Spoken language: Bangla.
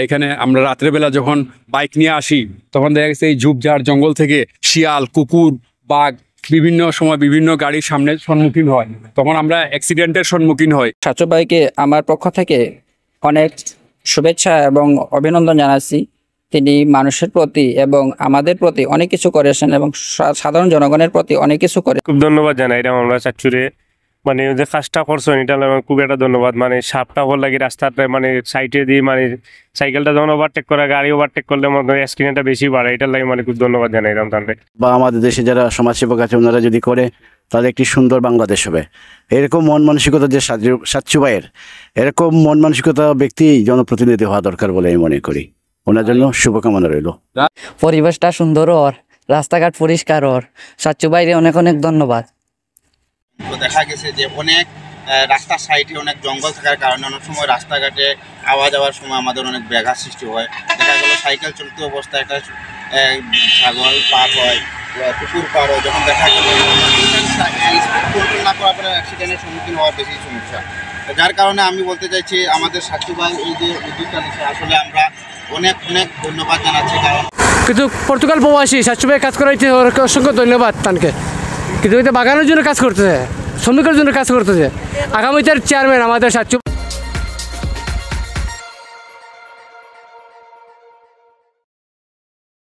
এখানে আমরা রাত্রেবেলা যখন বাইক নিয়ে আসি তখন দেখা গেছে এই ঝোপঝাড় জঙ্গল থেকে শিয়াল, কুকুর, বাঘ বিভিন্ন সময় বিভিন্ন গাড়ির সামনে সম্মুখীন হয়, তখন আমরা অ্যাক্সিডেন্টের সম্মুখীন হই। সাচ্চু ভাইকে আমার পক্ষ থেকে অনেক শুভেচ্ছা এবং অভিনন্দন জানাচ্ছি। তিনি মানুষের প্রতি এবং আমাদের প্রতি অনেক কিছু করেছেন এবং সাধারণ জনগণের প্রতি অনেক কিছু করে। খুব ধন্যবাদ জানাই আমরা চাচ্চুরে, মানে যে কাজটা করছেন এটা আমার খুব একটা ধন্যবাদ। মানে সাপটা হল লাগে রাস্তাতে, মানে সাইডে দিয়ে, মানে সাইকেলটা যখন ওভারটেক করে, গাড়ি ওভারটেক করলে মধ্যে অ্যাক্সিডেন্টটা বেশি বাড়ে, এটার লাগে মানে খুব ধন্যবাদ জানাই তাহলে। বা আমাদের দেশে যারা সমাজসেবক আছে ওনারা যদি করে তাহলে একটি সুন্দর বাংলাদেশ হবে। এরকম মন মানসিকতা যে সাচ্চু ভাইয়ের, এরকম মন মানসিকতা ব্যক্তি জনপ্রতিনিধি হওয়া দরকার বলে আমি মনে করি। ওনার জন্য শুভকামনা রইল। পরিবেশটা সুন্দর ওর, রাস্তাঘাট পরিষ্কার ওর, সাচ্চু ভাইরে অনেক অনেক ধন্যবাদ। তো দেখা গেছে যে অনেক রাস্তার সাইডে অনেক জঙ্গল থাকার কারণে অনেক সময় রাস্তাঘাটে আওয়া যাওয়ার সময় আমাদের অনেক ব্যাঘাত সৃষ্টি হয়। দেখা গেলো সাইকেল চলতে অবস্থায় একটা ছাগল পার হয়, কুকুর পার হয়, যখন দেখা গেল কন্ট্রোল না করার পরে অ্যাক্সিডেন্টের সম্মুখীন হওয়ার বেশি সমস্যা। যার কারণে আমি বলতে চাইছি আমাদের সাচ্চু ভাই এই যে উদ্যোগটা নিচ্ছে, আসলে আমরা অনেক অনেক ধন্যবাদ জানাচ্ছি। কারণ কিন্তু পর্তুগাল প্রবাসী সাচ্চু ভাই কাজ করাইতে অসংখ্য ধন্যবাদ তানকে। কিন্তু বাগানের জন্য কাজ করতেছে, শ্রমিকের জন্য কাজ করতেছে। আগামীতে চেয়ারম্যান আমাদের সাচ্চু।